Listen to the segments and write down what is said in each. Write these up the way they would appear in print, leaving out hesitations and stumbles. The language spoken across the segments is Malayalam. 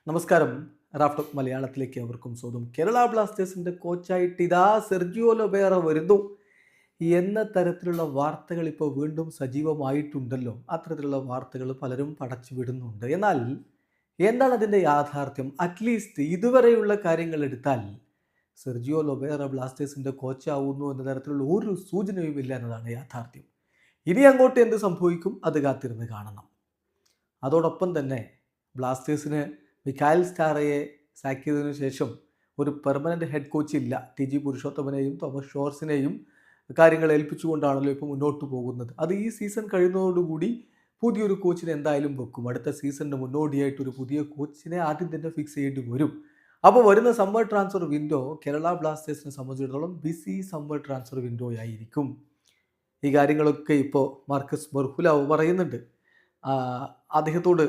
നമസ്കാരം. റാഫ്റ്റോക്ക് മലയാളത്തിലേക്ക് അവർക്കും സ്വാഗതം. കേരള ബ്ലാസ്റ്റേഴ്സിൻ്റെ കോച്ചായിട്ട് ഇതാ സെർജിയോ ലൊബേറ വരുന്നു എന്ന തരത്തിലുള്ള വാർത്തകൾ ഇപ്പോൾ വീണ്ടും സജീവമായിട്ടുണ്ടല്ലോ. അത്തരത്തിലുള്ള വാർത്തകൾ പലരും പടച്ചു വിടുന്നുണ്ട്. എന്നാൽ എന്താണ് അതിൻ്റെ യാഥാർത്ഥ്യം? അറ്റ്ലീസ്റ്റ് ഇതുവരെയുള്ള കാര്യങ്ങൾ എടുത്താൽ സെർജിയോ ലൊബേറ ബ്ലാസ്റ്റേഴ്സിൻ്റെ കോച്ചാവുന്നു എന്ന തരത്തിലുള്ള ഒരു സൂചനയുമില്ല എന്നതാണ് യാഥാർത്ഥ്യം. ഇനി അങ്ങോട്ട് എന്ത് സംഭവിക്കും അത് കാത്തിരുന്ന് കാണണം. അതോടൊപ്പം തന്നെ ബ്ലാസ്റ്റേഴ്സിന് മിഖായൽ സ്റ്റാറയെ സാക്ക് ചെയ്തതിനു ശേഷം ഒരു പെർമനൻ്റ് ഹെഡ് കോച്ച് ഇല്ല. ടി.ജി. പുരുഷോത്തമനെയും തോമസ് ഷോർസിനെയും കാര്യങ്ങൾ ഏൽപ്പിച്ചുകൊണ്ടാണല്ലോ ഇപ്പോൾ മുന്നോട്ട് പോകുന്നത്. അത് ഈ സീസൺ കഴിയുന്നതോടുകൂടി പുതിയൊരു കോച്ചിനെ എന്തായാലും വെക്കും. അടുത്ത സീസണിന് മുന്നോടിയായിട്ടൊരു പുതിയ കോച്ചിനെ ആദ്യം തന്നെ ഫിക്സ് ചെയ്യേണ്ടി വരും. അപ്പോൾ വരുന്ന സമ്മർ ട്രാൻസ്ഫർ വിൻഡോ കേരള ബ്ലാസ്റ്റേഴ്സിനെ സംബന്ധിച്ചിടത്തോളം ബിസി സമ്മർ ട്രാൻസ്ഫർ വിൻഡോ ആയിരിക്കും. ഈ കാര്യങ്ങളൊക്കെ ഇപ്പോൾ മാർക്കസ് ബർഹുലാവ് പറയുന്നുണ്ട്. അദ്ദേഹത്തോട്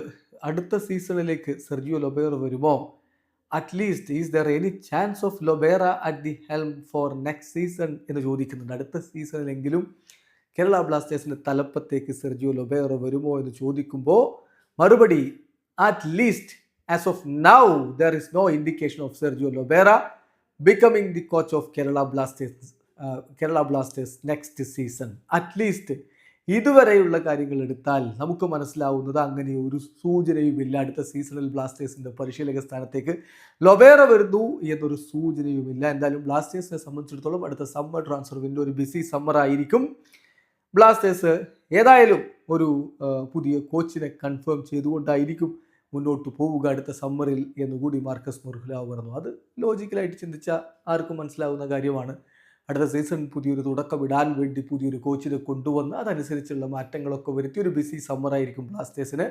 അടുത്ത സീസണിലേക്ക് സെർജിയോ ലൊബേറ വരുമോ, at least is there any chance of Lobera at the helm for next season എന്ന് ചോദിക്കുന്നുണ്ട്. അടുത്ത സീസണിലെങ്കിലും കേരള ബ്ലാസ്റ്റേഴ്സിൻ്റെ തലപ്പത്തേക്ക് സെർജിയോ ലൊബേറ വരുമോ എന്ന് ചോദിക്കുമ്പോൾ മറുപടി at least as of now there is no indication of Sergio Lobera becoming the coach of Kerala Blasters next season. At least ഇതുവരെയുള്ള കാര്യങ്ങൾ എടുത്താൽ നമുക്ക് മനസ്സിലാവുന്നത് അങ്ങനെ ഒരു സൂചനയുമില്ല. അടുത്ത സീസണിൽ ബ്ലാസ്റ്റേഴ്സിൻ്റെ പരിശീലക സ്ഥാനത്തേക്ക് ലൊബേറ വരുന്നു എന്നൊരു സൂചനയുമില്ല. എന്തായാലും ബ്ലാസ്റ്റേഴ്സിനെ സംബന്ധിച്ചിടത്തോളം അടുത്ത സമ്മർ ട്രാൻസ്ഫർ വിൻഡോ ഒരു ബിസി സമ്മർ ആയിരിക്കും. ബ്ലാസ്റ്റേഴ്സ് ഏതായാലും ഒരു പുതിയ കോച്ചിനെ കൺഫേം ചെയ്തുകൊണ്ടായിരിക്കും മുന്നോട്ട് പോവുക അടുത്ത സമ്മറിൽ എന്നുകൂടി മാർക്കസ് ബർഹുലാവ് പറഞ്ഞു. അത് ലോജിക്കലായിട്ട് ചിന്തിച്ചാൽ ആർക്കും മനസ്സിലാവുന്ന കാര്യമാണ്. അടുത്ത സീസൺ പുതിയൊരു തുടക്കമിടാൻ വേണ്ടി പുതിയൊരു കോച്ചിനെ കൊണ്ടുവന്ന് അതനുസരിച്ചുള്ള മാറ്റങ്ങളൊക്കെ വരുത്തി ഒരു ബിസി സമ്മറായിരിക്കും ബ്ലാസ്റ്റേഴ്സിന്.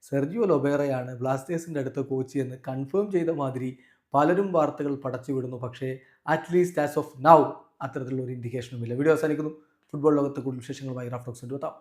സെർജിയോ ലൊബേറയാണ് ബ്ലാസ്റ്റേഴ്സിൻ്റെ അടുത്ത കോച്ച് എന്ന് കൺഫേം ചെയ്ത മാതിരി പലരും വാർത്തകൾ പടച്ചു വിടുന്നു. പക്ഷേ അറ്റ്ലീസ്റ്റ് ആസ് ഓഫ് നൗ അത്തരത്തിലുള്ള ഒരു ഇൻഡിക്കേഷനുമില്ല. വീഡിയോ അവസാനിക്കുന്നു. ഫുട്ബോൾ ലോകത്തെ കൂടുതൽ വിശേഷങ്ങളുമായി റാഫ്റ്റോക്സ് എത്താം.